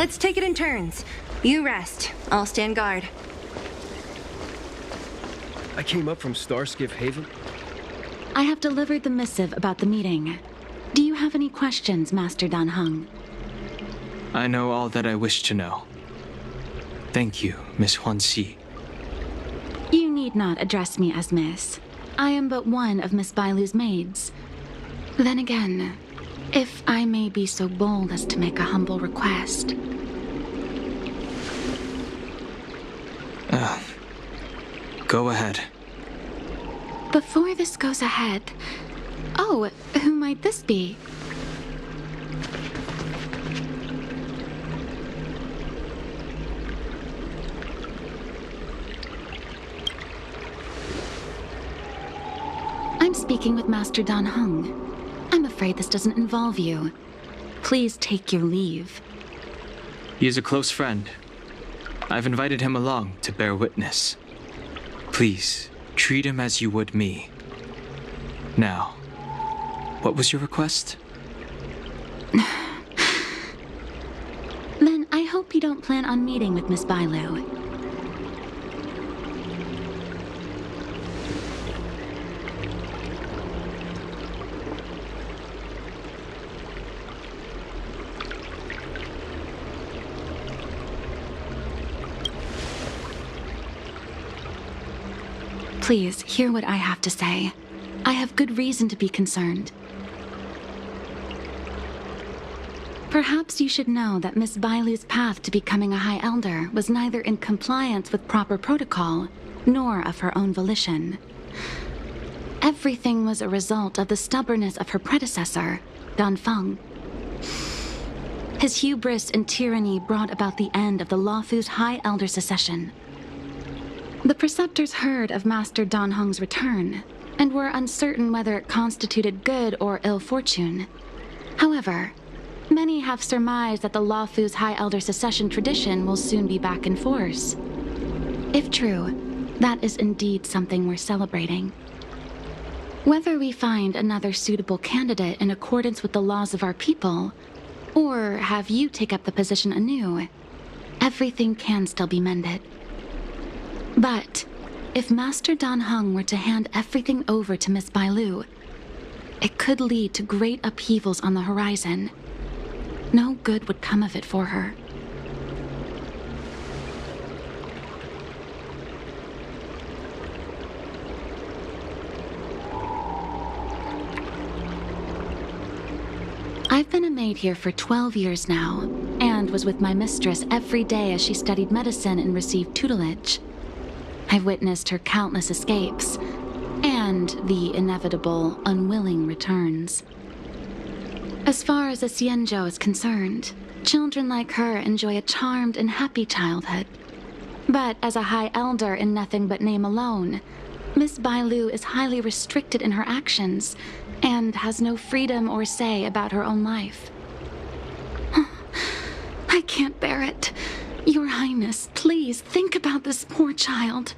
let's take it in turns. You rest. I'll stand guard. I came up from Starskiff Haven. I have delivered the missive about the meeting. Do you have any questions, Master Dan HENG? I know all that I wish to know. Thank you, Miss Huanxi. You need not address me as Miss. I am but one of Miss Bailu's maids. Then again, if I may be so bold as to make a humble request. Go ahead. Before this goes ahead... Oh, who might this be? I'm speaking with Master Dan HENG. I'm afraid this doesn't involve you. Please take your leave. He is a close friend. I've invited him along to bear witness. Please, treat him as you would me. Now, what was your request? Then I hope you don't plan on meeting with Miss Bailu. Please, hear what I have to say. I have good reason to be concerned. Perhaps you should know that Miss Bailu's path to becoming a High Elder was neither in compliance with proper protocol, nor of her own volition. Everything was a result of the stubbornness of her predecessor, Dan Feng. His hubris and tyranny brought about the end of the Luofu's High Elder succession. The preceptors heard of Master Dan Heng's return, and were uncertain whether it constituted good or ill fortune. However, many have surmised that the Luofu's High Elder succession tradition will soon be back in force. If true, that is indeed something worth celebrating. Whether we find another suitable candidate in accordance with the laws of our people, or have you take up the position anew, everything can still be mended. But if Master Dan HENG were to hand everything over to Miss Bailu, it could lead to great upheavals on the horizon. No good would come of it for her. I've been a maid here for 12 years now, and was with my mistress every day as she studied medicine and received tutelage. I've witnessed her countless escapes, and the inevitable, unwilling returns. As far as a Xianzhou is concerned, children like her enjoy a charmed and happy childhood. But as a High Elder in nothing but name alone, Miss Bailu is highly restricted in her actions, and has no freedom or say about her own life. I can't bear it. Your Highness, please think about this poor child.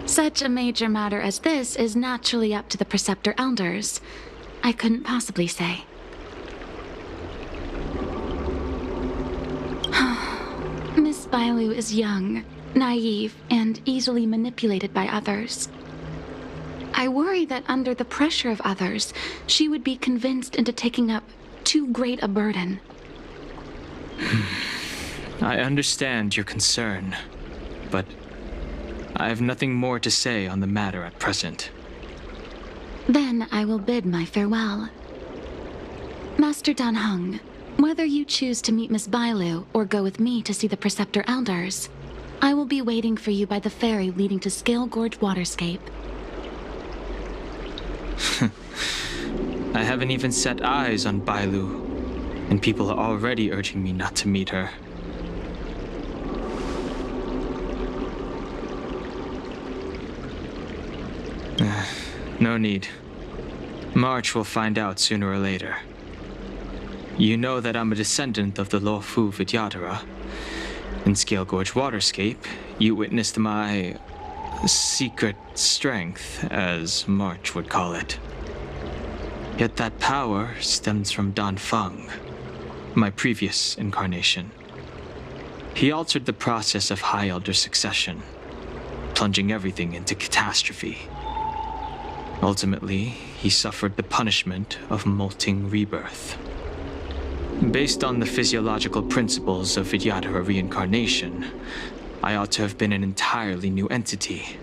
Such a major matter as this is naturally up to the Preceptor Elders. I couldn't possibly say. Miss Bailu is young, naive, and easily manipulated by others. I worry that under the pressure of others, she would be convinced into taking up too great a burden. I understand your concern, but I have nothing more to say on the matter at present. Then I will bid my farewell. Master Dan HENG, whether you choose to meet Miss Bailu or go with me to see the Preceptor Elders, I will be waiting for you by the ferry leading to Scale Gorge Waterscape. I haven't even set eyes on Bailu, and people are already urging me not to meet her. No need. March will find out sooner or later. You know that I'm a descendant of the Luofu Vidyadhara. In Scale Gorge Waterscape, you witnessed my secret strength, as March would call it. Yet that power stems from Dan Feng, my previous incarnation. He altered the process of High Elder succession, plunging everything into catastrophe. Ultimately, he suffered the punishment of molting rebirth. Based on the physiological principles of Vidyadhara reincarnation, I ought to have been an entirely new entity.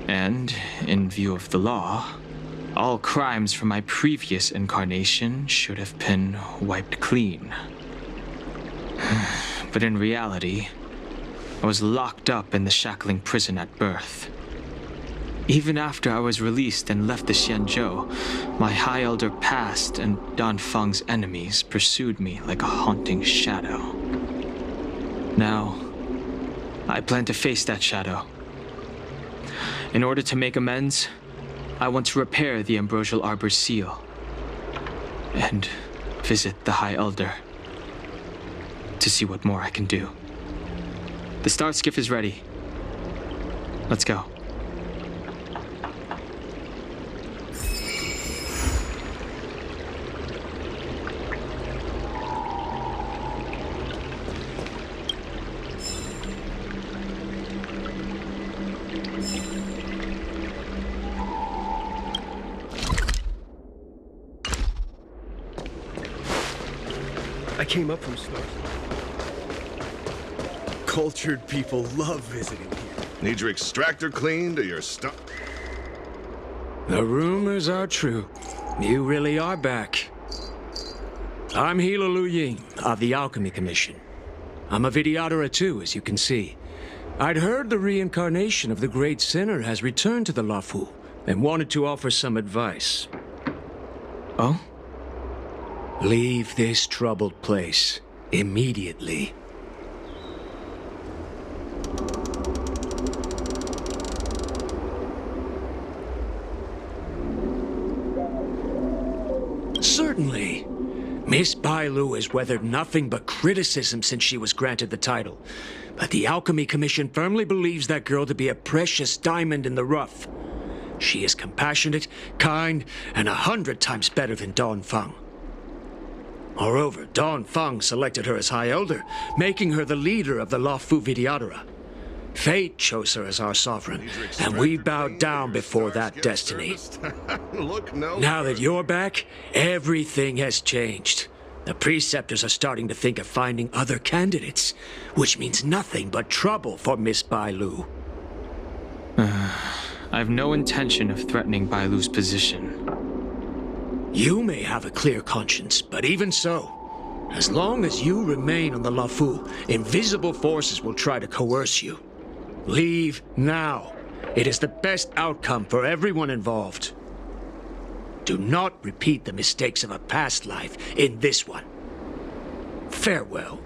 And, in view of the law, all crimes from my previous incarnation should have been wiped clean. But in reality, I was locked up in the shackling prison at birth. Even after I was released and left the Xianzhou, my High Elder past and Dan Feng's enemies pursued me like a haunting shadow. Now, I plan to face that shadow. In order to make amends, I want to repair the Ambrosial Arbor's seal and visit the High Elder to see what more I can do. The start skiff is ready. Let's go. I came up from Star. Cultured people love visiting here. Need your extractor cleaned or your stuff? The rumors are true. You really are back. I'm Hila Lu Ying of the Alchemy Commission. I'm a Vidyadhara too, as you can see. I'd heard the reincarnation of the Great Sinner has returned to the Luofu and wanted to offer some advice. Oh? Leave this troubled place immediately. Certainly. Miss Bailu has weathered nothing but criticism since she was granted the title. But the Alchemy Commission firmly believes that girl to be a precious diamond in the rough. She is compassionate, kind, and 100 times better than Dan Feng. Moreover, Dan Feng selected her as High Elder, making her the leader of the Luofu Vidyadhara. Fate chose her as our sovereign, and we bowed down before that destiny. Look, no. Now that you're back, everything has changed. The preceptors are starting to think of finding other candidates, which means nothing but trouble for Miss Bailu. I have no intention of threatening Bailu's position. You may have a clear conscience, but even so, as long as you remain on the Luofu, invisible forces will try to coerce you. Leave now. It is the best outcome for everyone involved. Do not repeat the mistakes of a past life in this one. Farewell.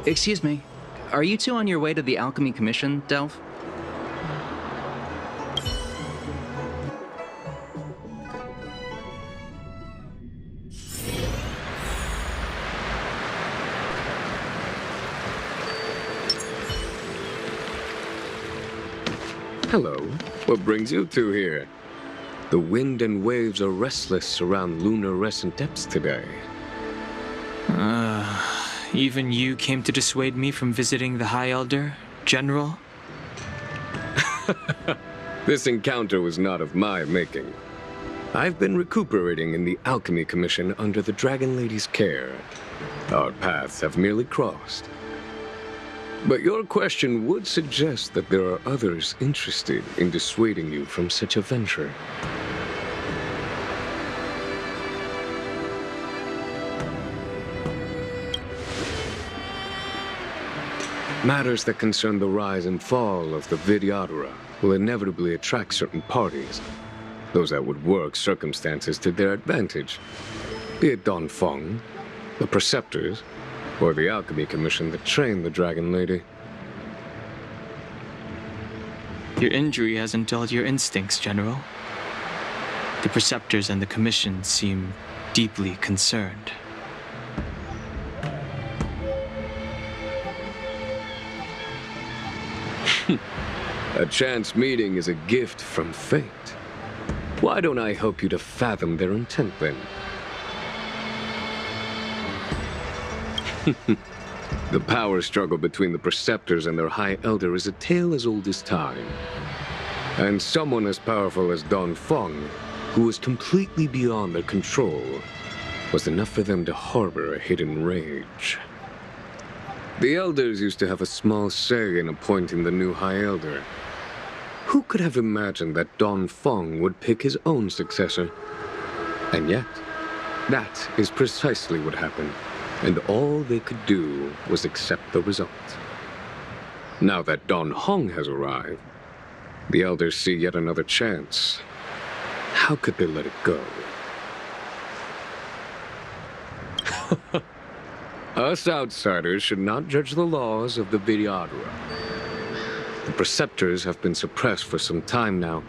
Excuse me. Are you two on your way to the Alchemy Commission, Delph? Hello. What brings you two here? The wind and waves are restless around lunar-rescent depths today. Even you came to dissuade me from visiting the High Elder, General? This encounter was not of my making. I've been recuperating in the Alchemy Commission under the Dragon Lady's care. Our paths have merely crossed. But your question would suggest that there are others interested in dissuading you from such a venture. Matters that concern the rise and fall of the Vidyadhara will inevitably attract certain parties, those that would work circumstances to their advantage, be it Dan Feng, the Preceptors, or the Alchemy Commission that trained the Dragon Lady. Your injury hasn't dulled your instincts, General. The Preceptors and the Commission seem deeply concerned. A chance meeting is a gift from fate. Why don't I help you to fathom their intent, then? The power struggle between the Preceptors and their High Elder is a tale as old as time. And someone as powerful as Dan HENG, who was completely beyond their control, was enough for them to harbor a hidden rage. The Elders used to have a small say in appointing the new High Elder. Who could have imagined that Dan HENG would pick his own successor? And yet, that is precisely what happened, and all they could do was accept the result. Now that Dan HENG has arrived, the Elders see yet another chance. How could they let it go? Us outsiders should not judge the laws of the Vidyadhara. The Preceptors have been suppressed for some time now.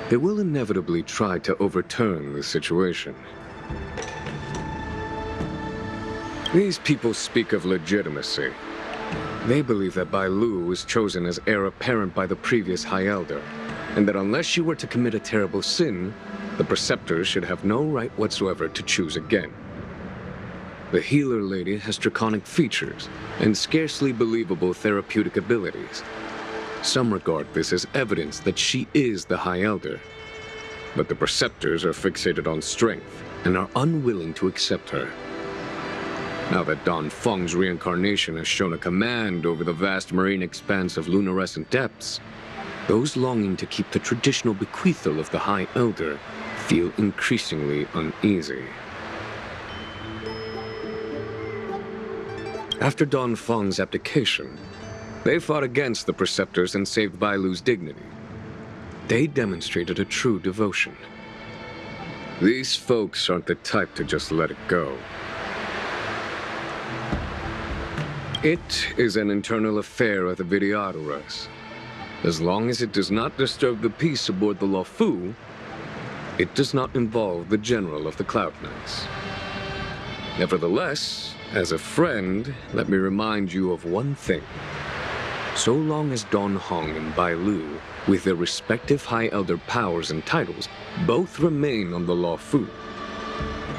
They will inevitably try to overturn the situation. These people speak of legitimacy. They believe that Bailu was chosen as heir apparent by the previous High Elder, and that unless you were to commit a terrible sin, the Preceptors should have no right whatsoever to choose again. The healer lady has draconic features and scarcely believable therapeutic abilities. Some regard this as evidence that she is the High Elder. But the Preceptors are fixated on strength and are unwilling to accept her. Now that Dan HENG's reincarnation has shown a command over the vast marine expanse of luminescent depths, those longing to keep the traditional bequeathal of the High Elder feel increasingly uneasy. After Dan HENG's abdication, they fought against the Preceptors and saved Bailu's dignity. They demonstrated a true devotion. These folks aren't the type to just let it go. It is an internal affair of the Vidyadharas. As long as it does not disturb the peace aboard the Luofu, it does not involve the General of the Cloud Knights. Nevertheless, as a friend, let me remind you of one thing. So long as Dan HENG and Bailu, with their respective High Elder powers and titles, both remain on the Luofu,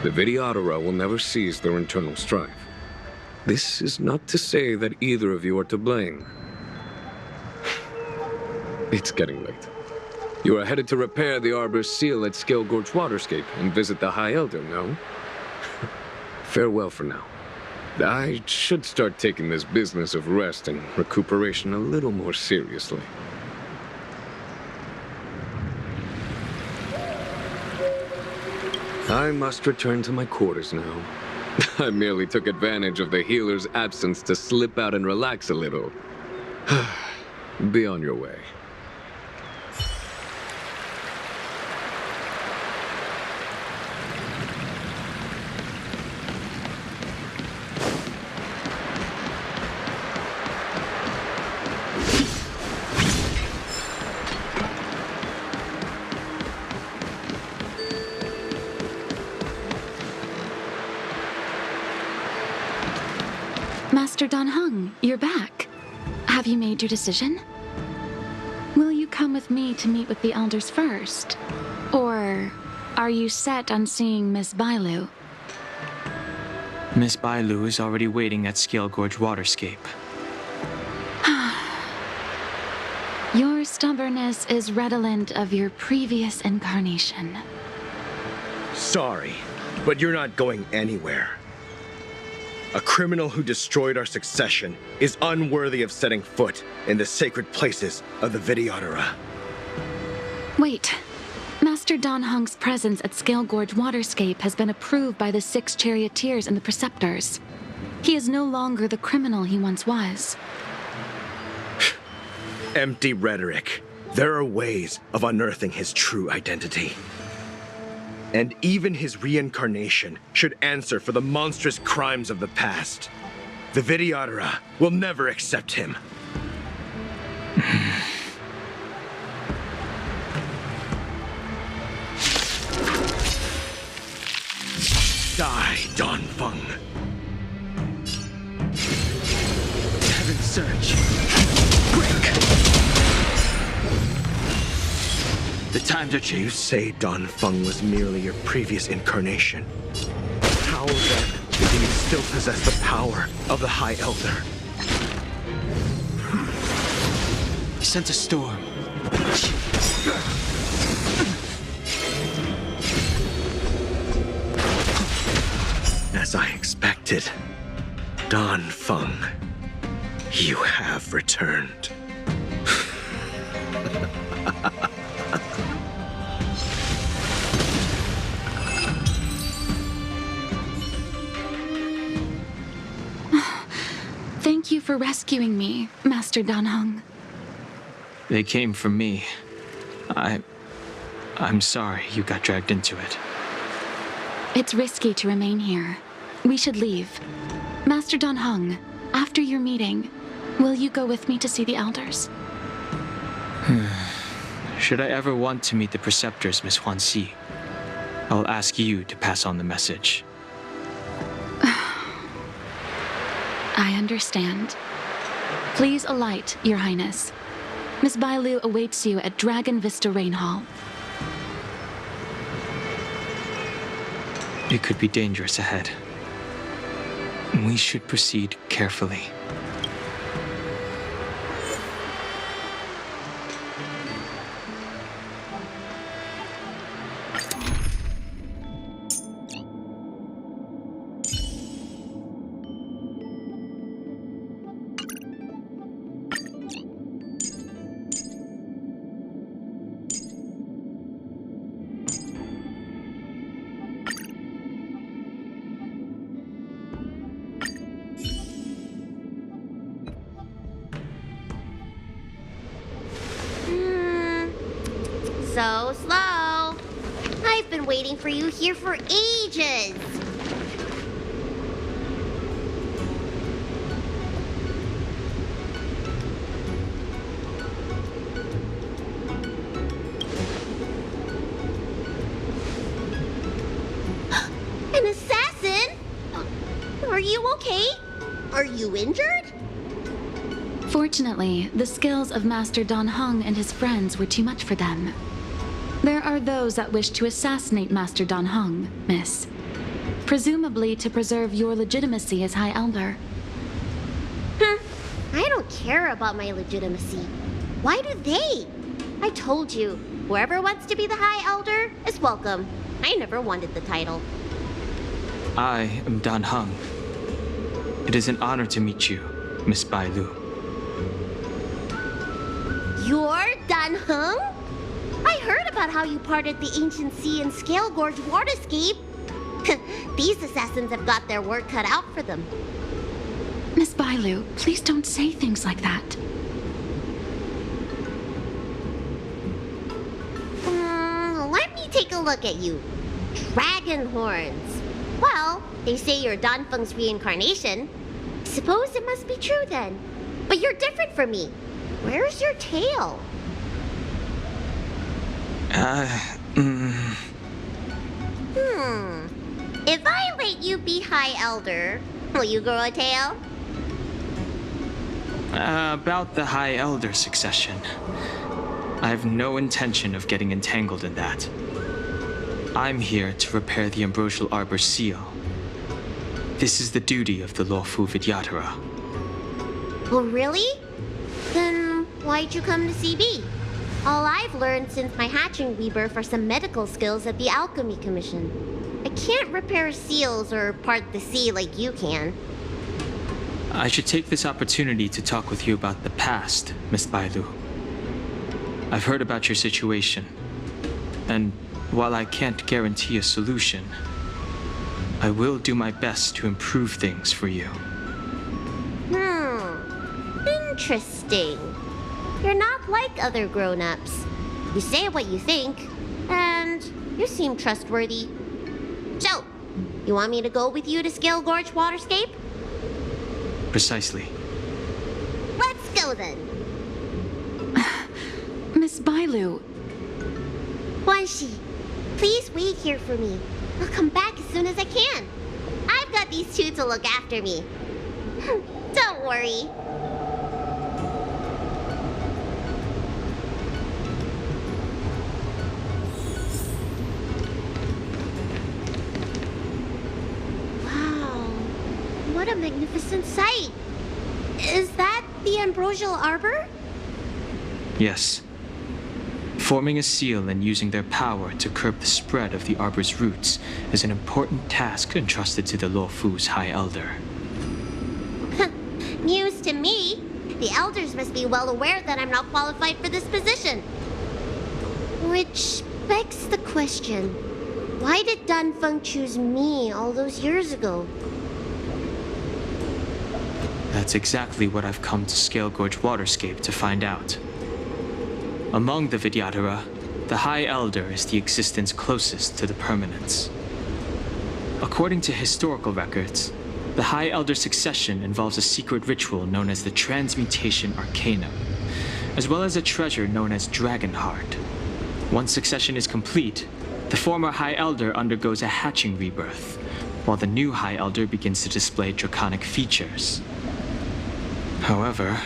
the Vidyadhara will never cease their internal strife. This is not to say that either of you are to blame. It's getting late. You are headed to repair the Arbor's seal at Scale Gorge Waterscape and visit the High Elder, no? Farewell for now. I should start taking this business of rest and recuperation a little more seriously. I must return to my quarters now. I merely took advantage of the healer's absence to slip out and relax a little. Be on your way. Master Dan HENG, you're back. Have you made your decision? Will you come with me to meet with the elders first? Or are you set on seeing Miss Bailu? Miss Bailu is already waiting at Scale Gorge Waterscape. Your stubbornness is redolent of your previous incarnation. Sorry, but you're not going anywhere. A criminal who destroyed our succession is unworthy of setting foot in the sacred places of the Vidyadhara. Wait. Master Dan HENG's presence at Scale Gorge Waterscape has been approved by the 6 charioteers and the Preceptors. He is no longer the criminal he once was. Empty rhetoric. There are ways of unearthing his true identity. And even his reincarnation should answer for the monstrous crimes of the past. The Vidyadhara will never accept him. Die, Dan Feng. Heaven Surge. Break! The times are changing. You say Dan Feng was merely your previous incarnation. How then do you still possess the power of the High Elder? He sent a storm. As I expected, Dan Feng, you have returned. Thank you for rescuing me, Master Dan HENG. They came for me. I'm sorry you got dragged into it. It's risky to remain here. We should leave. Master Dan HENG, after your meeting, will you go with me to see the elders? Should I ever want to meet the preceptors, Miss Huanxi, I'll ask you to pass on the message. I understand. Please alight, Your Highness. Miss Bailu awaits you at Dragon Vista Rain Hall. It could be dangerous ahead. We should proceed carefully. So slow. I've been waiting for you here for ages. An assassin? Are you okay? Are you injured? Fortunately, the skills of Master Dan HENG and his friends were too much for them. There are those that wish to assassinate Master Dan HENG, Miss. Presumably to preserve your legitimacy as High Elder. I don't care about my legitimacy. Why do they? I told you, whoever wants to be the High Elder is welcome. I never wanted the title. I am Dan HENG. It is an honor to meet you, Miss Bailu. You're Dan HENG? I heard about how you parted the ancient sea and Scale Gorge waterscape. These assassins have got their work cut out for them. Miss Bailu, please don't say things like that. Let me take a look at you. Dragon horns. Well, they say you're Dan Feng's reincarnation. Suppose it must be true then. But you're different from me. Where's your tail? If I let you be High Elder, will you grow a tail? About the High Elder succession. I have no intention of getting entangled in that. I'm here to repair the Ambrosial Arbor's seal. This is the duty of the lawful Vidyadhara. Oh, really? Then why'd you come to CB? All I've learned since my hatching rebirth are some medical skills at the Alchemy Commission. I can't repair seals or part the sea like you can. I should take this opportunity to talk with you about the past, Miss Bailu. I've heard about your situation, and while I can't guarantee a solution, I will do my best to improve things for you. Interesting. You're not like other grown-ups. You say what you think, and you seem trustworthy. So, you want me to go with you to Scale Gorge Waterscape? Precisely. Let's go then. Miss Bailu. Huanxi, please wait here for me. I'll come back as soon as I can. I've got these two to look after me. Don't worry. Wow, what a magnificent sight. Is that the ambrosial arbor? Yes. Forming a seal and using their power to curb the spread of the arbor's roots is an important task entrusted to the Luofu's High Elder. News to me. The elders must be well aware that I'm not qualified for this position. Which begs the question, why did Dan Feng choose me all those years ago? That's exactly what I've come to Scale Gorge Waterscape to find out. Among the Vidyadhara, the High Elder is the existence closest to the permanence. According to historical records, the High Elder's succession involves a secret ritual known as the Transmutation Arcanum, as well as a treasure known as Dragon Heart. Once succession is complete, the former High Elder undergoes a hatching rebirth, while the new High Elder begins to display draconic features. However,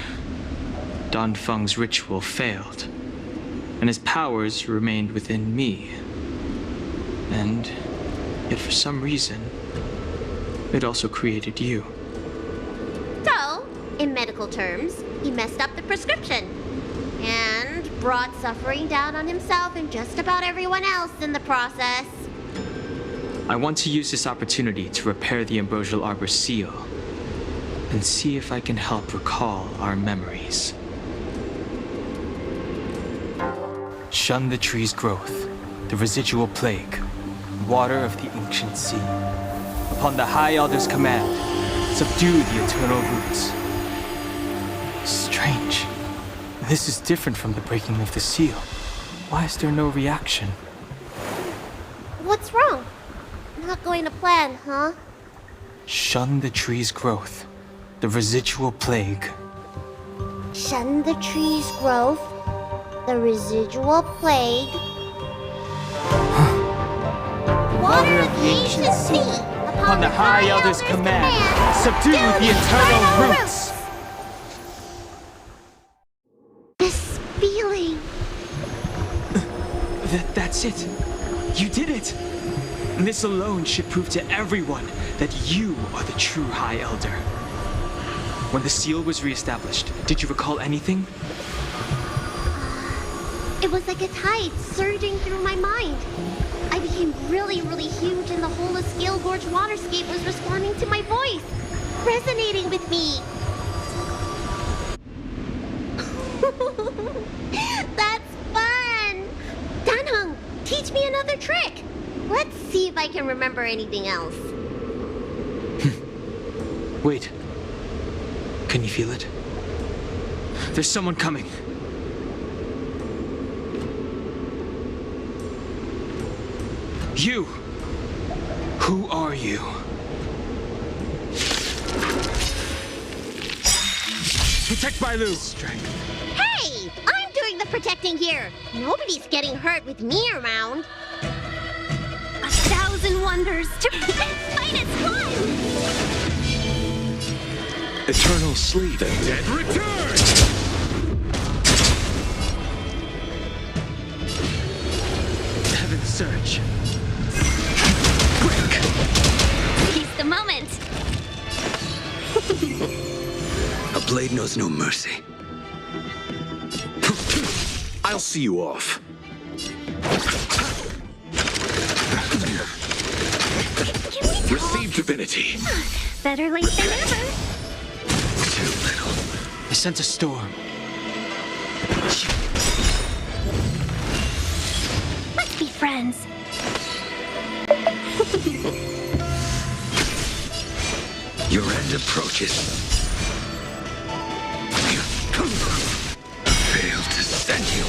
Dan Feng's ritual failed, and his powers remained within me. And yet for some reason, it also created you. So, in medical terms, he messed up the prescription and brought suffering down on himself and just about everyone else in the process. I want to use this opportunity to repair the ambrosial arbor seal and see if I can help recall our memories. Shun the tree's growth, the residual plague, water of the ancient sea. Upon the High Elder's command, subdue the eternal roots. Strange. This is different from the breaking of the seal. Why is there no reaction? What's wrong? Not going to plan, huh? Shun the tree's growth, the residual plague. Shun the tree's growth, the residual plague. Water of the ancient sea. Upon the High Elder's command, subdue the eternal roots. This feeling. That's it. You did it. And this alone should prove to everyone that you are the true High Elder. When the seal was reestablished, did you recall anything? It was like a tide surging through my mind. I became really huge, and the whole of Scale Gorge Waterscape was responding to my voice, resonating with me. That's fun! Dan HENG, teach me another trick. Let's see if I can remember anything else. Wait. Can you feel it? There's someone coming. You! Who are you? Protect Bailu! Hey! I'm doing the protecting here. Nobody's getting hurt with me around. 1,000 wonders to fight as one! Eternal sleep. The dead return! Heaven's surge. Seize the moment. A blade knows no mercy. I'll see you off. Receive divinity. Better late than never. Too little. I sense a storm. Let's be friends. Your end approaches. Failed to send you.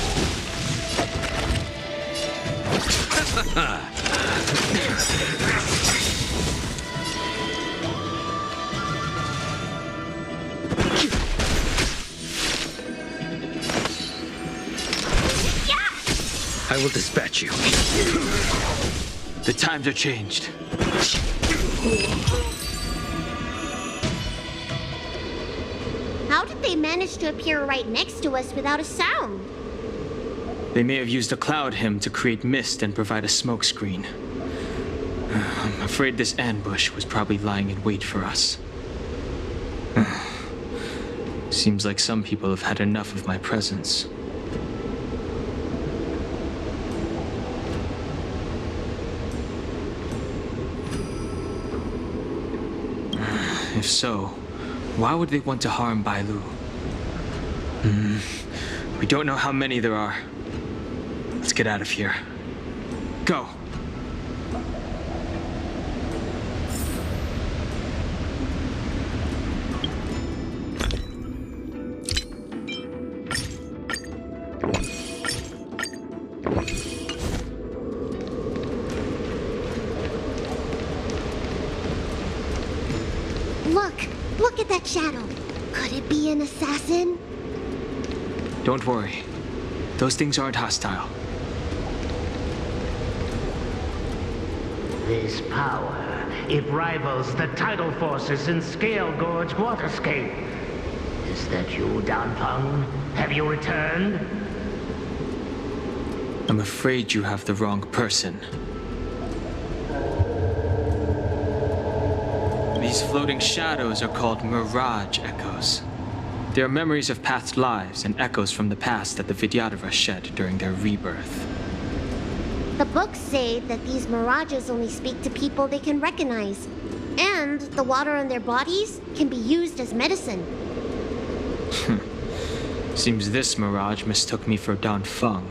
I will dispatch you. The times are changed. How did they manage to appear right next to us without a sound? They may have used a cloud hymn to create mist and provide a smokescreen. I'm afraid this ambush was probably lying in wait for us. Seems like some people have had enough of my presence. If so, why would they want to harm Bailu? We don't know how many there are. Let's get out of here. Go! Look at that shadow. Could it be an assassin? Don't worry. Those things aren't hostile. This power, it rivals the tidal forces in Scale Gorge Waterscape. Is that you, Dan Heng? Have you returned? I'm afraid you have the wrong person. These floating shadows are called mirage echoes. They are memories of past lives and echoes from the past that the Vidyadhara shed during their rebirth. The books say that these mirages only speak to people they can recognize. And the water on their bodies can be used as medicine. Seems this mirage mistook me for Dan Feng.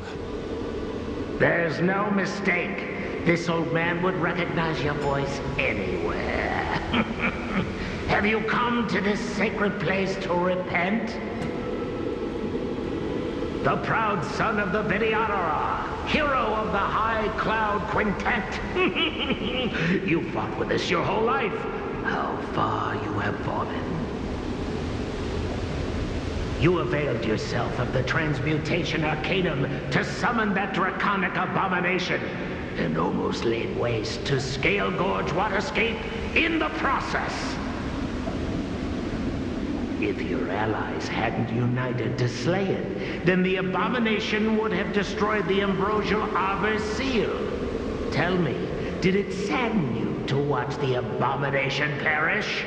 There's no mistake. This old man would recognize your voice anywhere. Have you come to this sacred place to repent? The proud son of the Vidyadhara, hero of the High Cloud Quintet. You fought with us your whole life. How far you have fallen. You availed yourself of the transmutation arcanum to summon that draconic abomination, and almost laid waste to Scale Gorge Waterscape in the process. If your allies hadn't united to slay it, then the abomination would have destroyed the Ambrosial Arbor's seal. Tell me, did it sadden you to watch the abomination perish?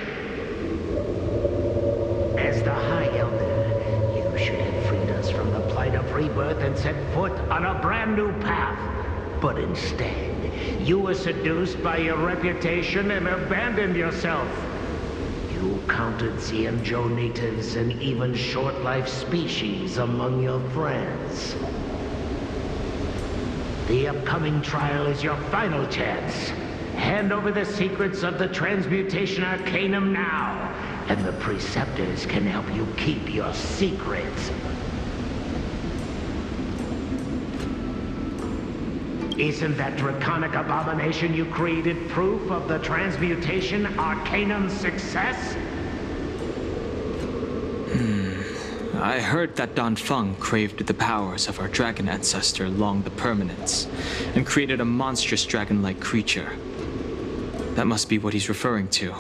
As the High Elder, you should have freed us from the plight of rebirth and set foot on a brand new path. But instead, you were seduced by your reputation and abandoned yourself. You counted Xianzhou natives and even short-life species among your friends. The upcoming trial is your final chance. Hand over the secrets of the transmutation arcanum now, and the preceptors can help you keep your secrets. Isn't that draconic abomination you created proof of the transmutation arcanum's success? I heard that Dan Feng craved the powers of our dragon ancestor Long the Permanence, and created a monstrous dragon-like creature. That must be what he's referring to.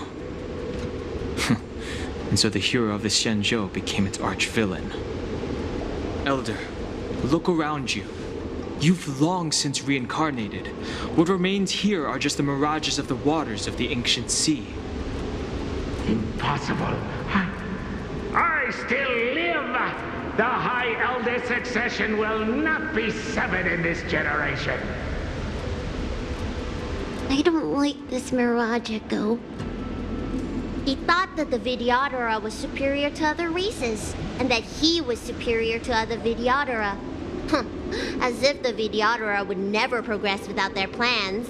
And so the hero of the Xianzhou became its arch-villain. Elder, look around you. You've long since reincarnated. What remains here are just the mirages of the waters of the ancient sea. Impossible. I still live! The High Elder succession will not be severed in this generation. I don't like this mirage echo. He thought that the Vidyadhara was superior to other races, and that he was superior to other Vidyadhara. As if the Vidyadhara would never progress without their plans.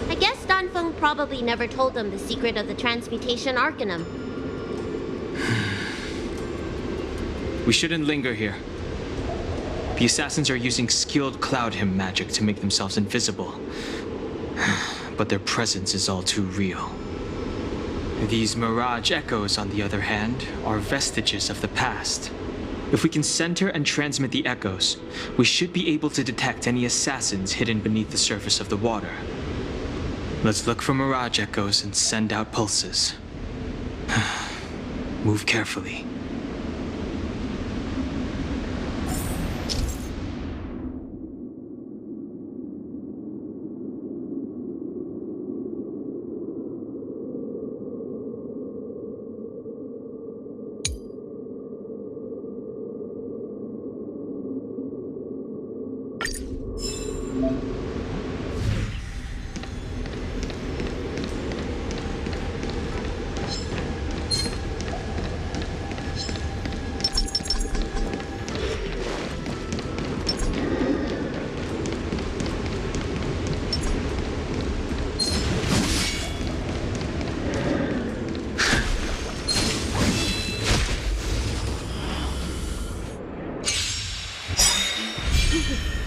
I guess Dan Feng probably never told them the secret of the transmutation arcanum. We shouldn't linger here. The assassins are using skilled cloud hymn magic to make themselves invisible. But their presence is all too real. These mirage echoes, on the other hand, are vestiges of the past. If we can center and transmit the echoes, we should be able to detect any assassins hidden beneath the surface of the water. Let's look for mirage echoes and send out pulses. Move carefully.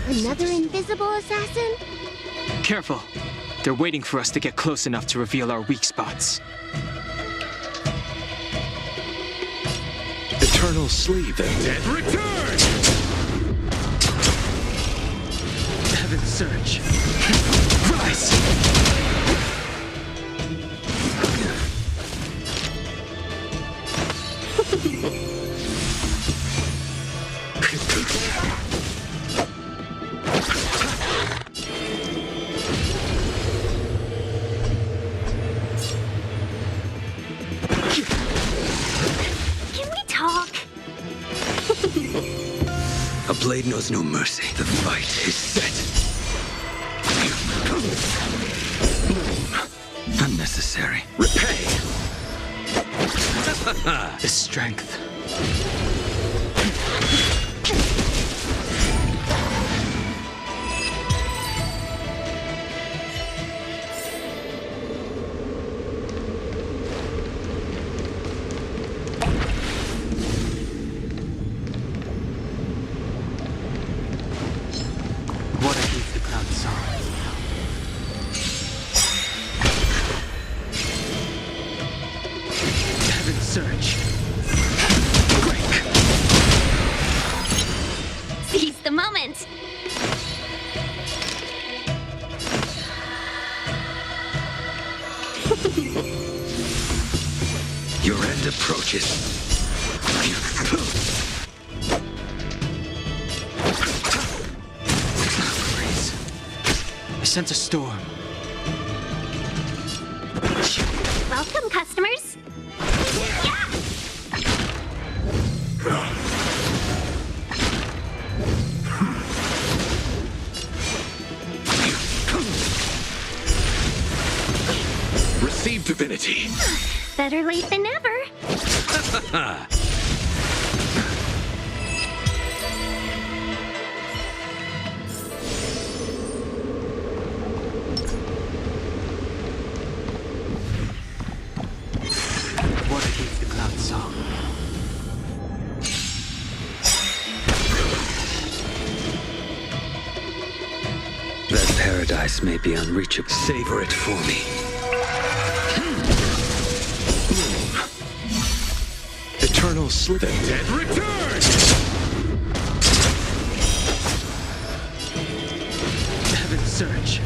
Another invisible assassin? Careful. They're waiting for us to get close enough to reveal our weak spots. Eternal sleep. The dead return! Heaven's surge. Rise! Can we talk? A blade knows no mercy. The fight is set. Unnecessary. Repay! The strength. What a heap the cloud saw. Heaven's surge. Break! Seize the moment. Your end approaches. I sense a storm. Welcome, customers. Receive divinity. Better late than never. What a heap the cloud saw. That paradise may be unreachable. Savor it for me. Eternal sleep. The dead return! Heaven's surge.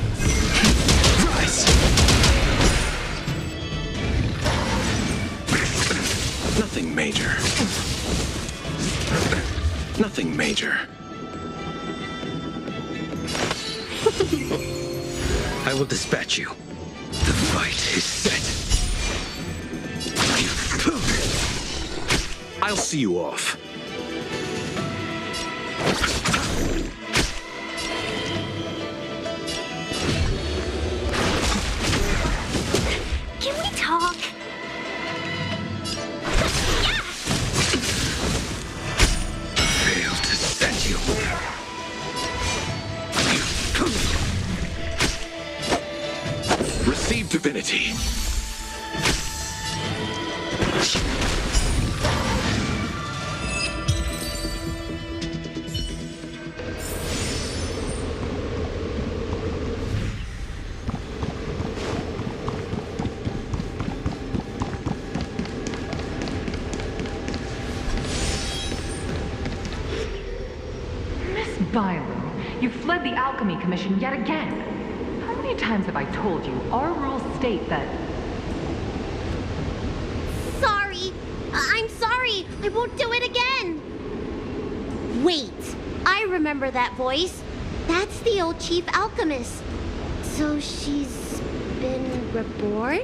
Rise! Nothing major. Nothing major. I will dispatch you. The fight is set. I'll see you off. Can we talk? Fail to send you. Receive divinity. Bailu, you fled the Alchemy Commission yet again. How many times have I told you our rules state that... Sorry. I'm sorry. I won't do it again. Wait. I remember that voice. That's the old chief alchemist. So she's been reborn?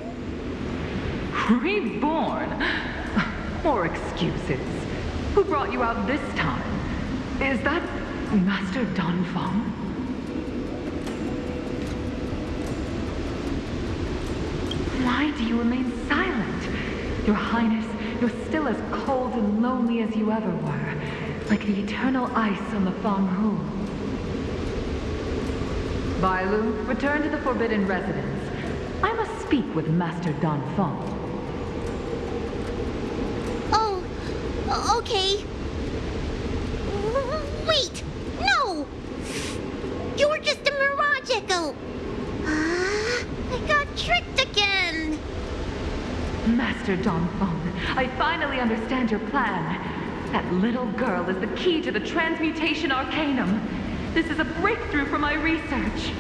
Reborn? More excuses. Who brought you out this time? Is that Master Dan Feng? Why do you remain silent? Your Highness, you're still as cold and lonely as you ever were, like the eternal ice on the Fanghu. Bailu, return to the Forbidden Residence. I must speak with Master Dan Feng. Oh, okay. Wait! No! You're just a mirage echo! I got tricked again! Master Dan Feng, I finally understand your plan. That little girl is the key to the transmutation arcanum. This is a breakthrough for my research.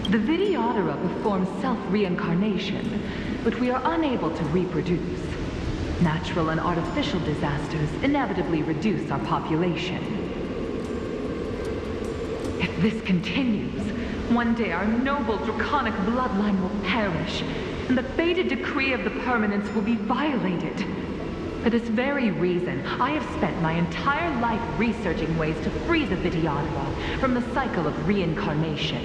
The Vidyadhara performs self-reincarnation, but we are unable to reproduce. Natural and artificial disasters inevitably reduce our population. If this continues, one day our noble draconic bloodline will perish, and the fated decree of the permanence will be violated. For this very reason, I have spent my entire life researching ways to free the Vidyadhara from the cycle of reincarnation.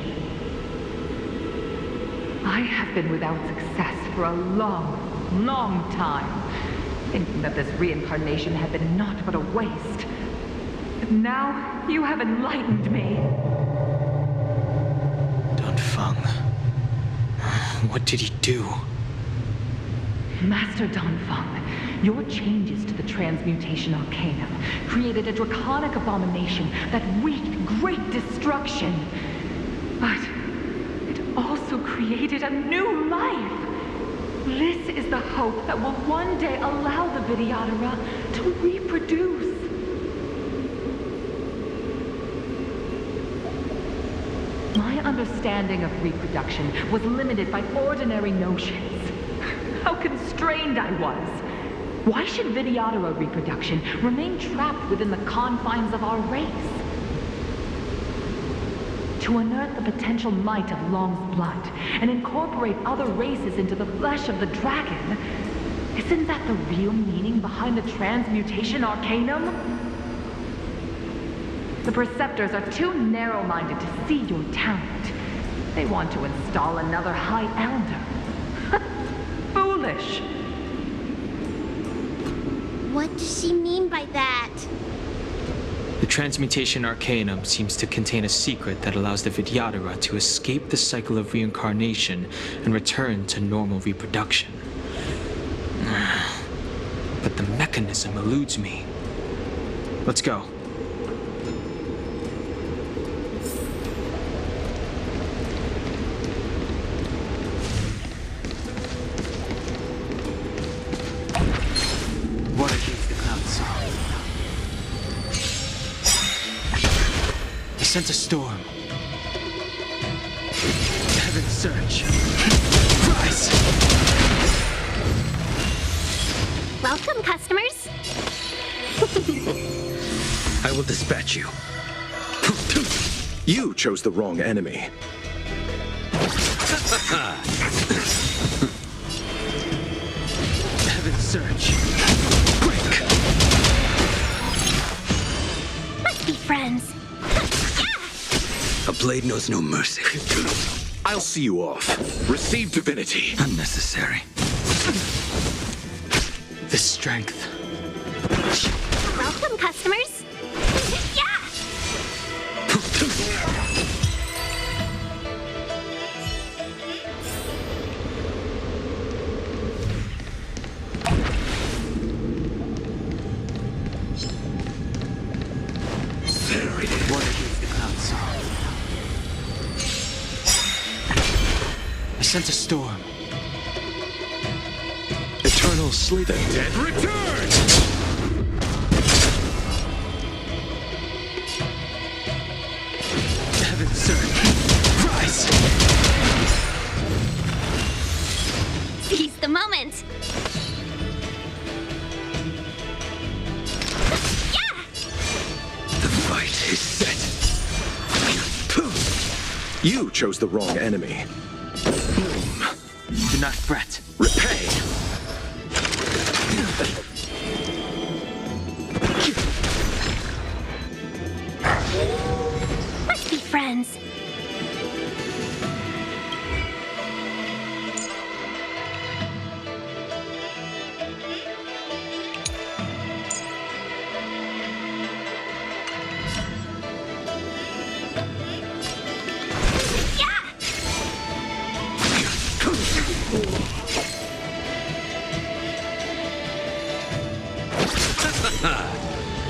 I have been without success for a long, long time, thinking that this reincarnation had been naught but a waste. But now, you have enlightened me. Dan Feng. What did he do? Master Dan Feng, your changes to the transmutation arcanum created a draconic abomination that wreaked great destruction. But it also created a new life. This is the hope that will one day allow the Vidyadhara to reproduce. My understanding of reproduction was limited by ordinary notions. How constrained I was. Why should Vidyadhara reproduction remain trapped within the confines of our race? To unearth the potential might of Long's blood and incorporate other races into the flesh of the dragon, isn't that the real meaning behind the transmutation arcanum? The Preceptors are too narrow-minded to see your talent. They want to install another High Elder. Foolish! What does she mean by that? The transmutation arcanum seems to contain a secret that allows the Vidyadhara to escape the cycle of reincarnation and return to normal reproduction. But the mechanism eludes me. Let's go. What against the clouds? I sense a storm. Heaven surge. Rise! Welcome, customers. I will dispatch you. You chose the wrong enemy. Heaven surge. Break! Let's be friends. A blade knows no mercy. I'll see you off. Receive divinity. Unnecessary. The strength. Welcome, customers. Yeah! What against the clouds? I sense a storm. Eternal sleep. The dead return! surge. Rise! Seize the moment! The fight is set. You chose the wrong enemy. Boom. Do not fret. Repay! Let's be friends.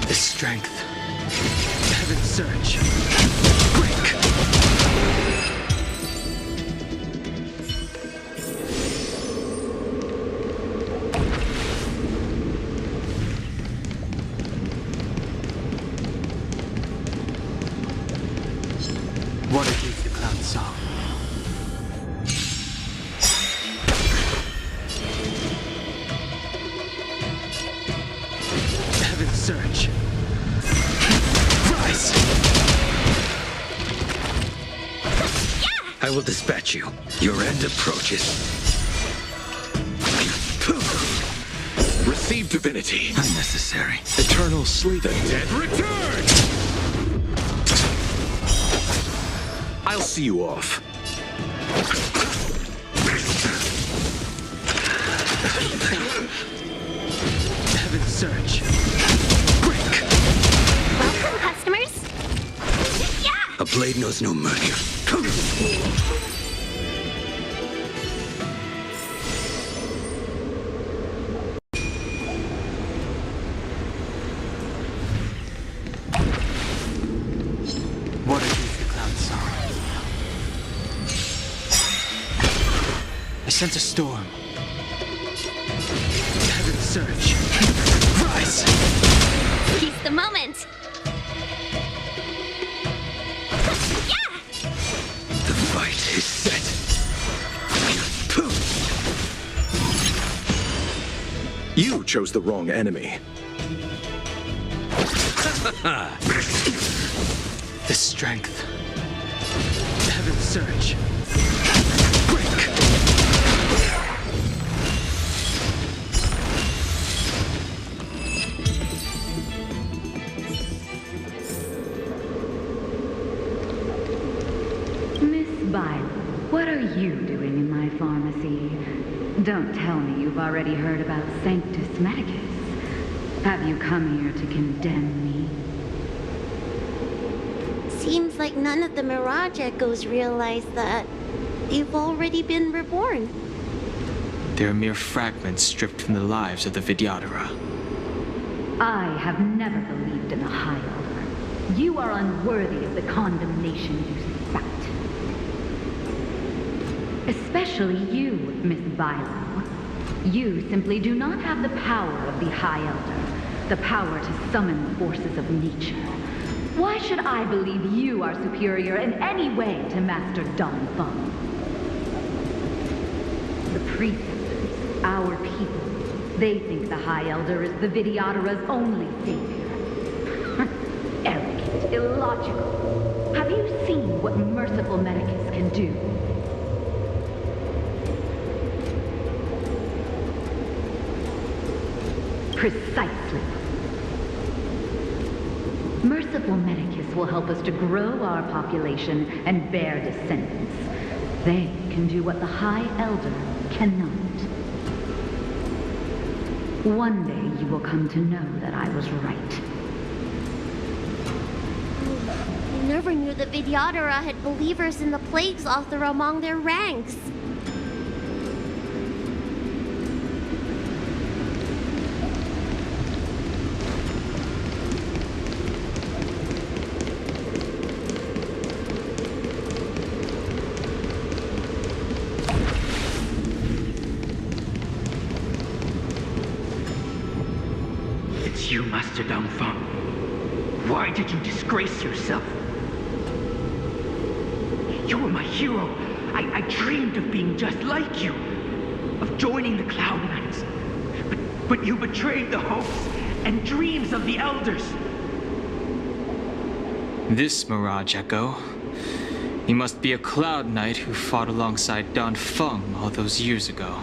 The strength. Heaven's surge. Break! What against the cloud song? Heaven's surge. Rise! I will dispatch you. Your end approaches. Receive divinity. Unnecessary. Eternal sleep. The dead return! I'll see you off. Heaven's surge. Break! Welcome, customers. A blade knows no mercy. What against the cloud song? I sense a storm. Heaven's surge. Rise! Seize the moment. The fight is set. You chose the wrong enemy. The strength. Heaven's surge. Break! Miss Bailu, what are you doing in my pharmacy? Don't tell me you've already heard about Sanctus Medicus. Have you come here to condemn me? Seems like none of the Mirage Echoes realize that they've already been reborn. They're mere fragments stripped from the lives of the Vidyadhara. I have never believed in the High Elder. You are unworthy of the condemnation you spout. Especially you, Miss Bailu. You simply do not have the power of the High Elder, the power to summon the forces of nature. Why should I believe you are superior in any way to Master Dan Feng? The preceptors, our people, they think the High Elder is the Vidyadhara's only savior. Arrogant, illogical. Have you seen what merciful Medicus can do? Precisely. Merciful Medicus will help us to grow our population and bear descendants. They can do what the High Elder cannot. One day you will come to know that I was right. I never knew the Vidyadhara had believers in the Plagues Author among their ranks. It's you, Master Dan Feng. Why did you disgrace yourself? You were my hero. I dreamed of being just like you, of joining the Cloud Knights. But you betrayed the hopes and dreams of the Elders. This Mirage Echo. He must be a Cloud Knight who fought alongside Dan Feng all those years ago.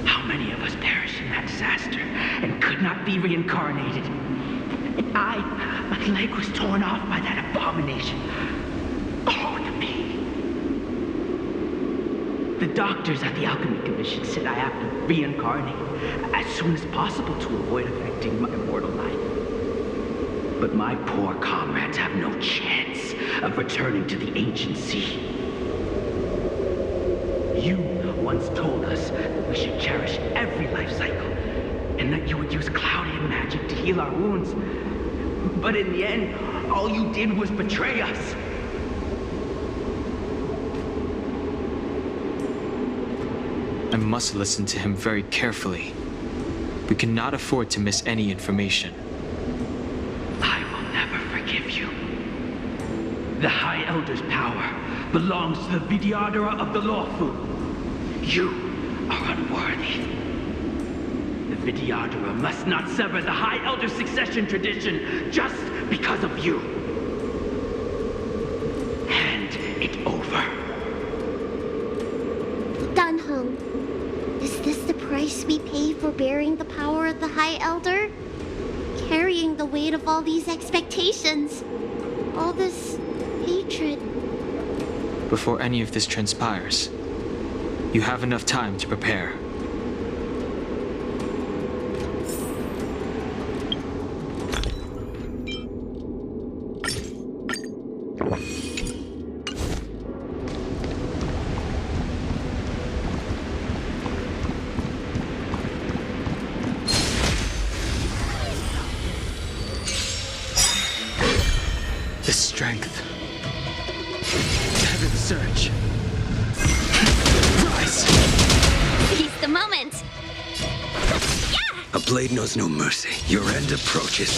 How many of us perished in that disaster and could not be reincarnated? And my leg was torn off by that abomination. Oh, the pain. The doctors at the Alchemy Commission said I have to reincarnate as soon as possible to avoid affecting my mortal life. But my poor comrades have no chance of returning to the ancient sea. You once told us that we should cherish every life cycle, and that you would use Cloudian magic to heal our wounds. But in the end, all you did was betray us. I must listen to him very carefully. We cannot afford to miss any information. I will never forgive you. The High Elder's power belongs to the Vidyadhara of the Lawful. You are unworthy. The Vidyadhara must not sever the High Elder's succession tradition just because of you. Hand it over. Dan HENG, is this the price we pay for bearing the power of the High Elder? Carrying the weight of all these expectations. All this hatred. Before any of this transpires, you have enough time to prepare. The strength. Heaven's surge. Rise! Seize the moment! A blade knows no mercy. Your end approaches.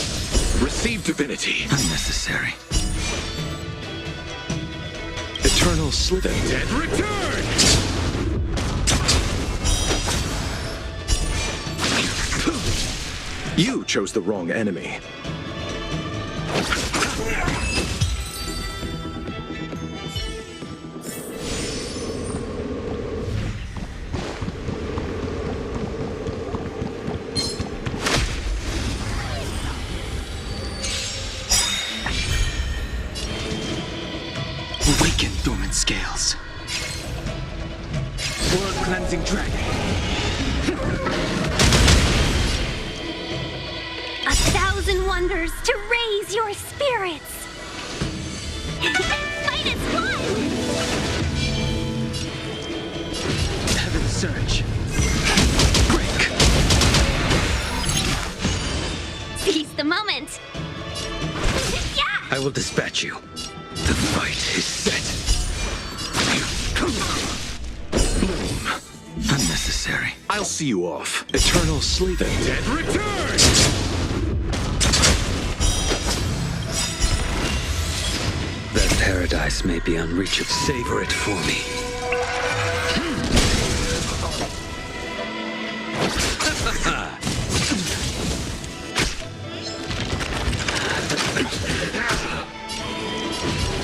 Receive divinity. Unnecessary. Eternal slither. Dead return! You chose the wrong enemy. Awaken dormant scales. World-cleansing dragon. 1,000 wonders to raise your spirits. Fight its blood! Heaven's surge. Break. Seize the moment. I will dispatch you. The fight is set. Bloom. Unnecessary. I'll see you off. Eternal slither. Dead return! That paradise may be unreachable. Savor it for me.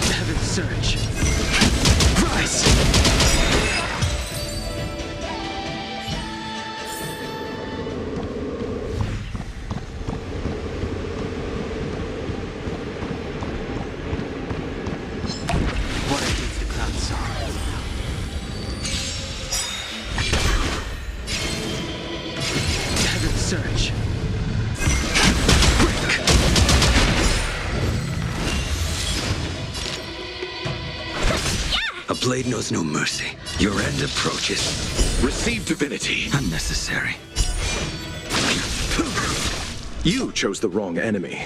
Heaven's surge. Rise! What against the cloud song? Heaven's surge. Break! A blade knows no mercy. Your end approaches. Receive divinity. Unnecessary. You chose the wrong enemy.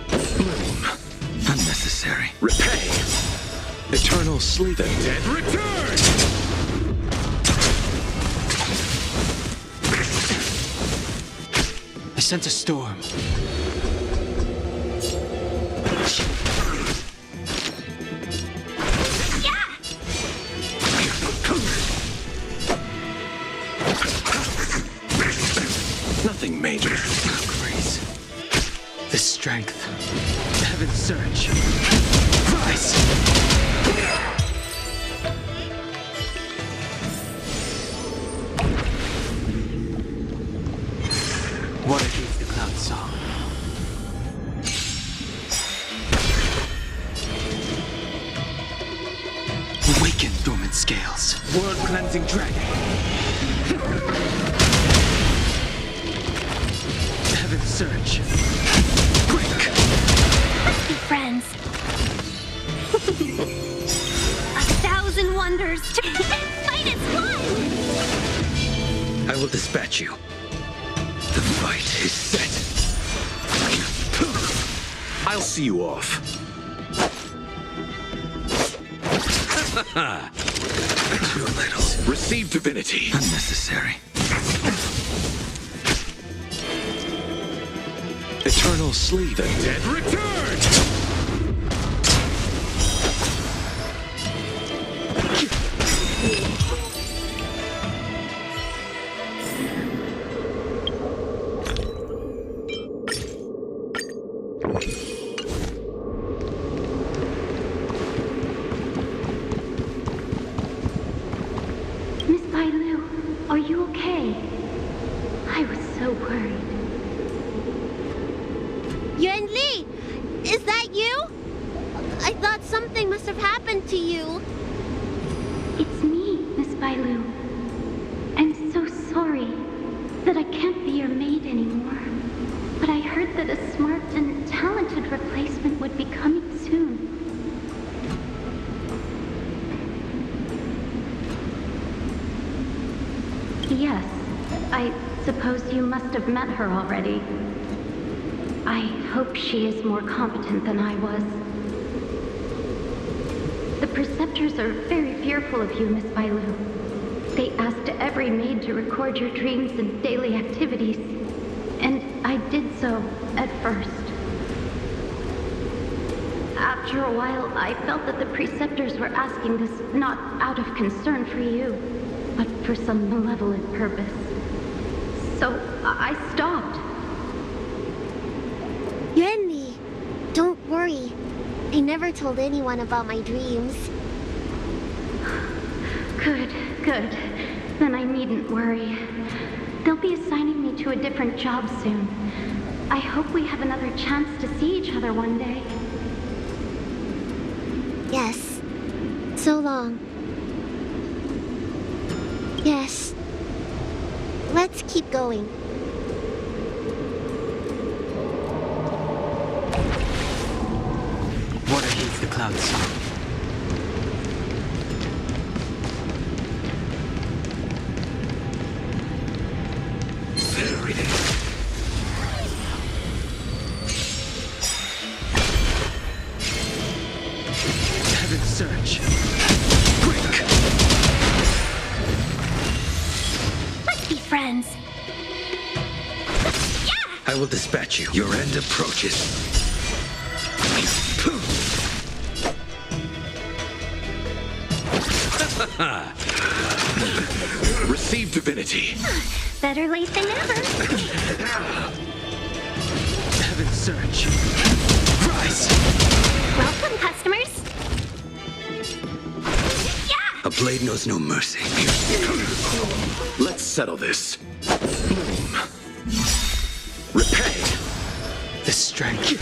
Bloom. Unnecessary. Repay. Eternal slither. Dead return! I sense a storm. Nothing major. Grace. The strength. Heaven's surge. Rise! What if the cloud saw? Awaken, dormant scales. World-cleansing dragon. Heaven's surge. Break! Let's be friends. 1,000 wonders to fight as one! I will dispatch you. The fight is set. I'll see you off. Too little. Receive divinity. Unnecessary. Eternal sleep. The dead return! Miss Bailu, are you okay? I was so worried. Yuan Li! Is that you? I thought something must have happened to you. It's me, Miss Bailu. I'm so sorry that I can't be your maid anymore. But I heard that a smart and talented replacement would be coming soon. Yes, I suppose you must have met her already. I hope she is more competent than I was. The Preceptors are very fearful of you, Miss Bailu. They asked every maid to record your dreams and daily activities, and I did so at first. After a while, I felt that the Preceptors were asking this not out of concern for you, but for some malevolent purpose. So I stopped. Yuan Li, don't worry. I never told anyone about my dreams. Good, good. Then I needn't worry. They'll be assigning me to a different job soon. I hope we have another chance to see each other one day. Yes. So long. Yes. Let's keep going. What if the cloud saw? There it is. Heaven's surge. Break! Let's be friends. I will dispatch you. Your end approaches. Receive divinity. Better late than never. Heaven's surge. Rise! Welcome, customers. A blade knows no mercy. Let's settle this. Repay. The strength.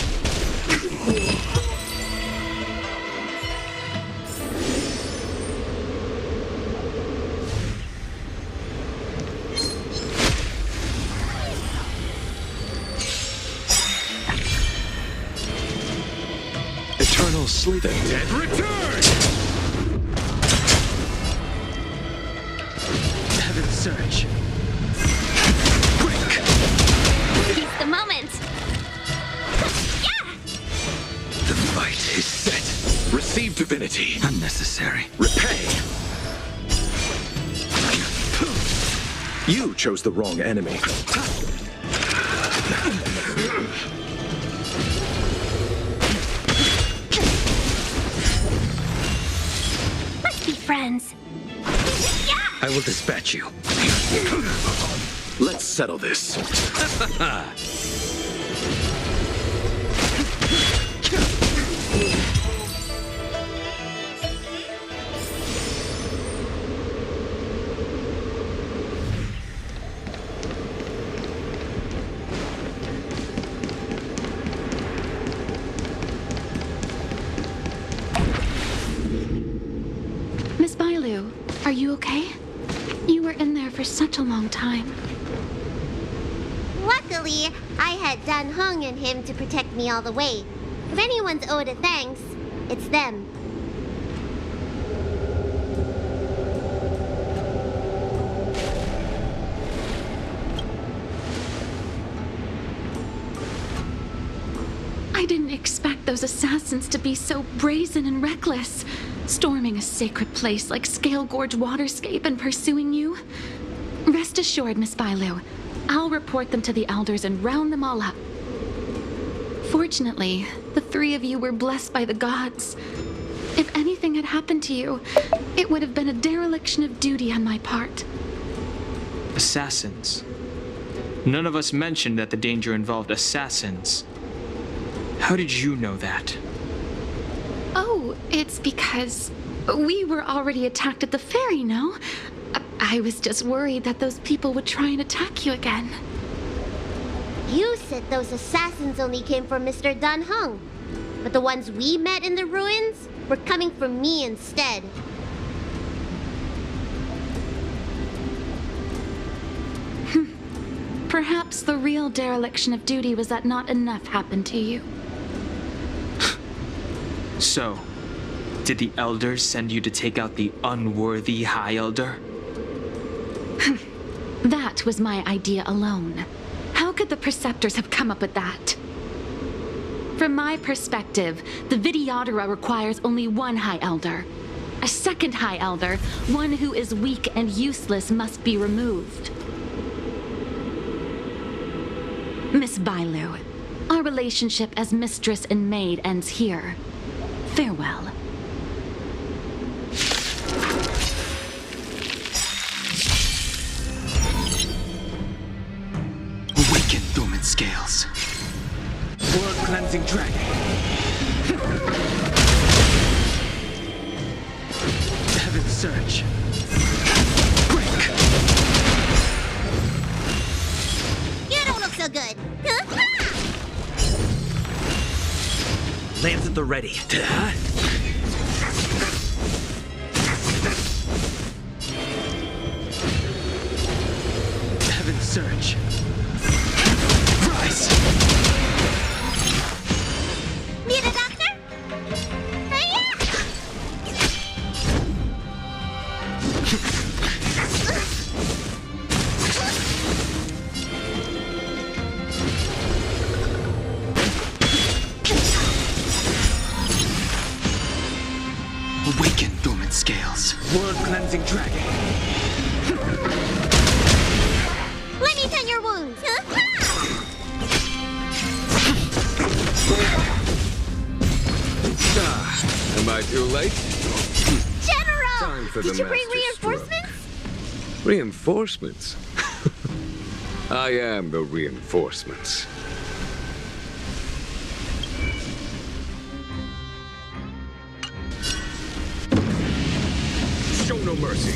Eternal sleep. The dead return! Heaven's surge. Break! Seize the moment. The fight is set. Receive divinity. Unnecessary. Repay. You chose the wrong enemy. Let's be friends. I will dispatch you. Let's settle this. Miss Bailu, are you okay? You were in there for such a long time. Luckily, I had Dan HENG and him to protect me all the way. If anyone's owed a thanks, it's them. I didn't expect those assassins to be so brazen and reckless, storming a sacred place like Scale Gorge Waterscape and pursuing you. Rest assured, Miss Bailu, I'll report them to the elders and round them all up. Fortunately, the three of you were blessed by the gods. If anything had happened to you, it would have been a dereliction of duty on my part. Assassins. None of us mentioned that the danger involved assassins. How did you know that? Oh, it's because we were already attacked at the ferry, no? I was just worried that those people would try and attack you again. You said those assassins only came for Mr. Dan HENG, but the ones we met in the ruins were coming for me instead. Perhaps the real dereliction of duty was that not enough happened to you. So, did the elders send you to take out the unworthy High Elder? That was my idea alone. How could the Preceptors have come up with that? From my perspective, the Vidyadhara requires only one High Elder. A second High Elder, one who is weak and useless, must be removed. Miss Bailu, our relationship as mistress and maid ends here. Farewell. Awaken dormant scales. World-cleansing dragon. Heaven's surge. Break. You don't look so good. Lance at the ready. Heaven's surge. Rise. Need a doctor? Hiya! Awaken dormant scales. World-cleansing dragon. Let me tend your wounds. Am I too late? General! Time for Did the you bring master reinforcements? stroke. Reinforcements? I am the reinforcements. Show no mercy.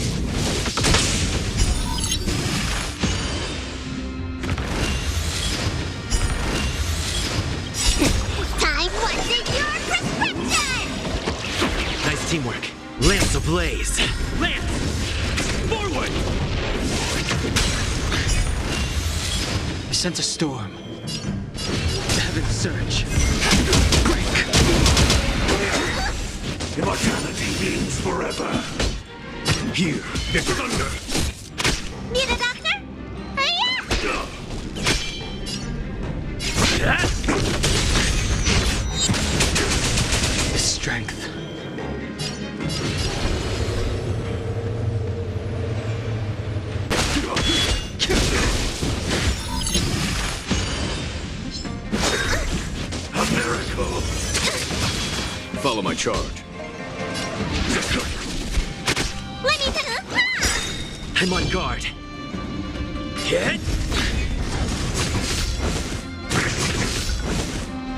Time wasted your prescription! Nice teamwork. Lance ablaze. Lance! Forward! I sense a storm. Heaven's surge. Break. Immortality means forever. Here, it's thunder. Need a doctor? Hiya! Strength. A miracle. Follow my charge. Let me I'm on guard. I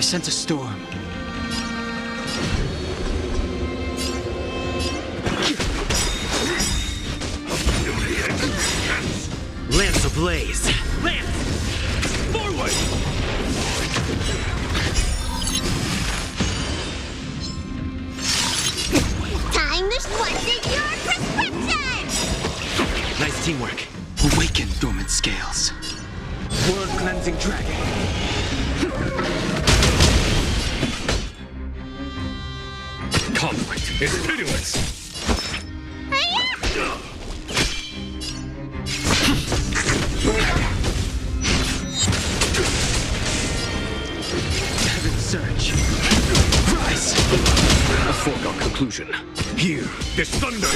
sense a storm. Lance ablaze! Lance! Forward! Time to squash your prescription! Nice teamwork. Awaken, dormant scales. World-cleansing dragon. Conflict is pitiless. Heaven's surge. Rise! A foregone conclusion. Hear this thunder.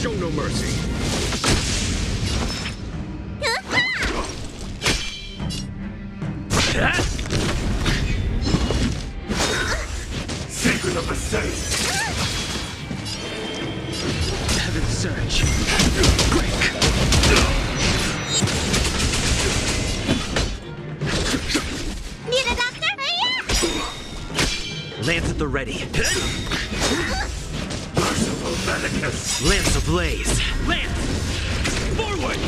Show no mercy. Secret of the saints. Heaven's surge. Break! Need a doctor? Lance at the ready. Merciful Medicus. Lance ablaze. Lance! Forward!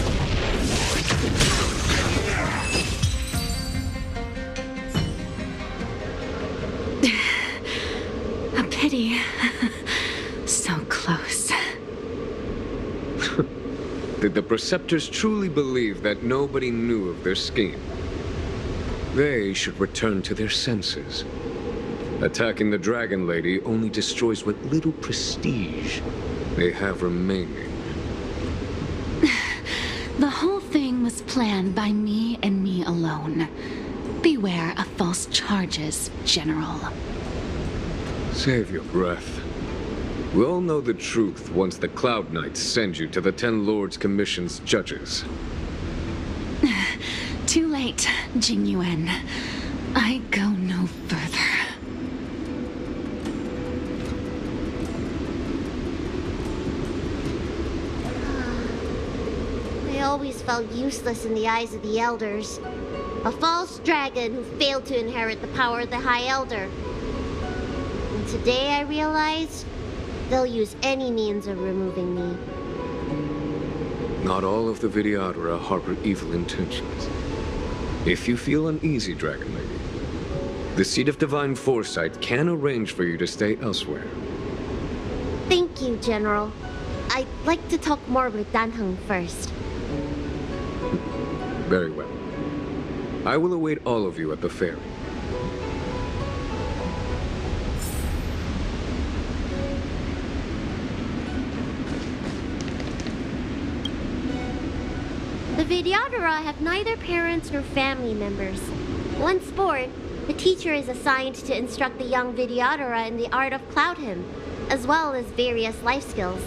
A pity. So close. Did the Preceptors truly believe that nobody knew of their scheme? They should return to their senses. Attacking the Dragon Lady only destroys what little prestige they have remaining. The whole thing was planned by me and me alone. Beware of false charges, General. Save your breath. We'll know the truth once the Cloud Knights send you to the Ten Lords Commission's judges. Too late, Jing Yuan. I go no further. I always felt useless in the eyes of the elders. A false dragon who failed to inherit the power of the High Elder. And today I realized they'll use any means of removing me. Not all of the Vidyadhara harbor evil intentions. If you feel uneasy, Dragon Lady, the Seat of Divine Foresight can arrange for you to stay elsewhere. Thank you, General. I'd like to talk more with Dan HENG first. Very well. I will await all of you at the ferry. The Vidyadhara have neither parents nor family members. Once born, the teacher is assigned to instruct the young Vidyadhara in the art of Cloud Hymn, as well as various life skills.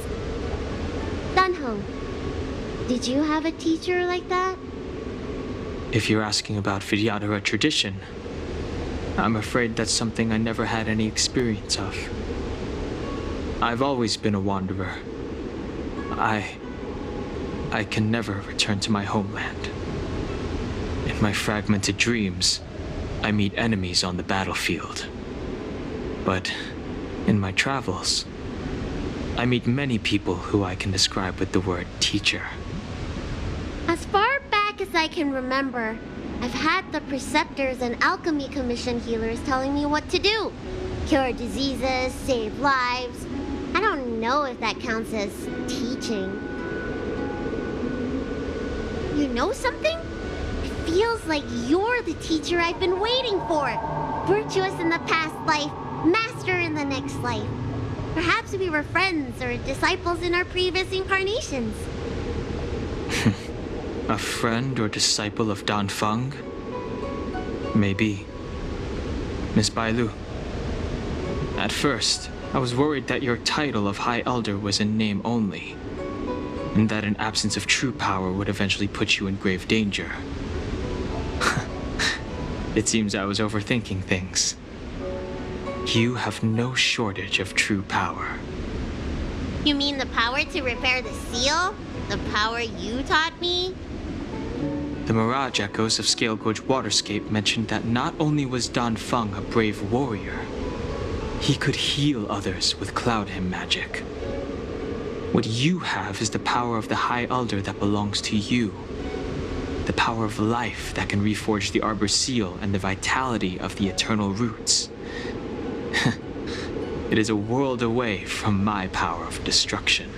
Dan HENG, did you have a teacher like that? If you're asking about Vidyadhara tradition, I'm afraid that's something I never had any experience of. I've always been a wanderer. I can never return to my homeland. In my fragmented dreams, I meet enemies on the battlefield. But in my travels, I meet many people who I can describe with the word teacher. As far back as I can remember, I've had the Preceptors and Alchemy Commission healers telling me what to do. Cure diseases, save lives. I don't know if that counts as teaching. You know something? It feels like you're the teacher I've been waiting for. Virtuous in the past life, master in the next life. Perhaps we were friends or disciples in our previous incarnations. A friend or disciple of Dan HENG? Maybe. Miss Bailu. At first, I was worried that your title of High Elder was in name only, and that an absence of true power would eventually put you in grave danger. It seems I was overthinking things. You have no shortage of true power. You mean the power to repair the seal? the power you taught me? The Mirage Echoes of Scale Gorge Waterscape mentioned that not only was Dan Feng a brave warrior, he could heal others with Cloud Hymn magic. What you have is the power of the High Elder that belongs to you. The power of life that can reforge the Arbor Seal and the vitality of the Eternal Roots. It is a world away from my power of destruction.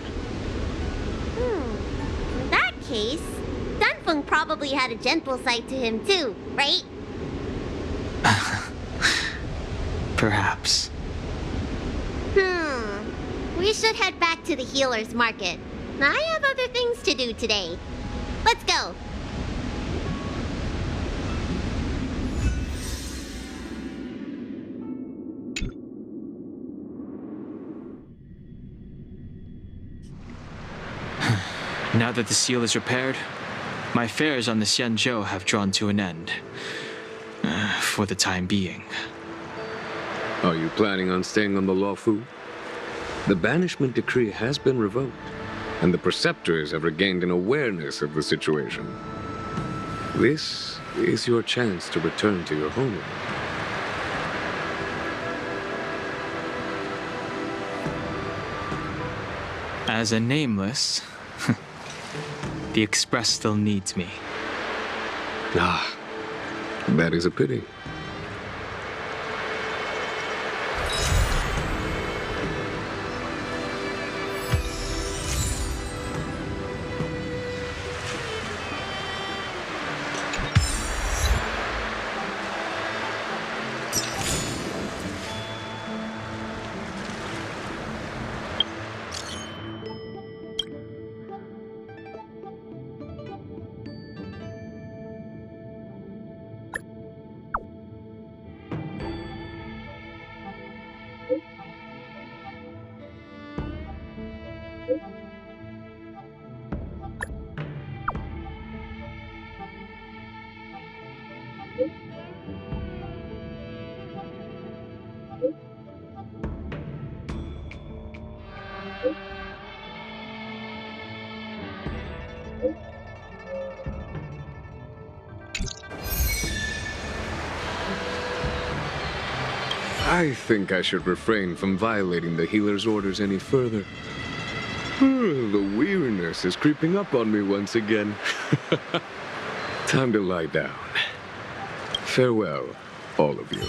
In that case, Dunfeng probably had a gentle side to him too, right? Perhaps. We should head back to the healer's market. I have other things to do today. Let's go. Now that the seal is repaired, my affairs on the Xianzhou have drawn to an end. For the time being. Are you planning on staying on the Luofu? The banishment decree has been revoked, and the preceptors have regained an awareness of the situation. This is your chance to return to your homeland. As a nameless, the Express still needs me. Ah, that is a pity. I think I should refrain from violating the healer's orders any further. The weariness is creeping up on me once again. Time to lie down. Farewell, all of you.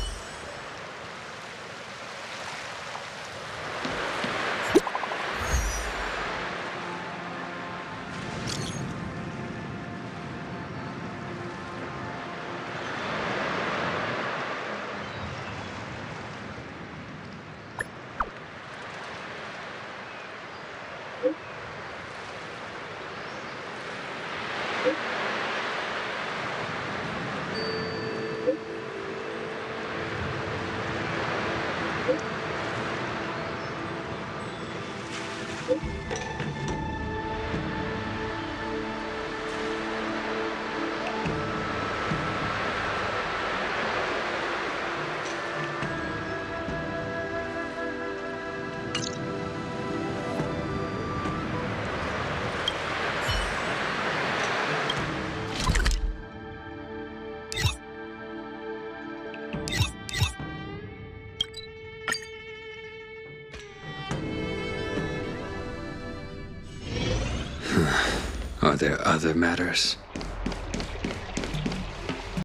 Are there other matters?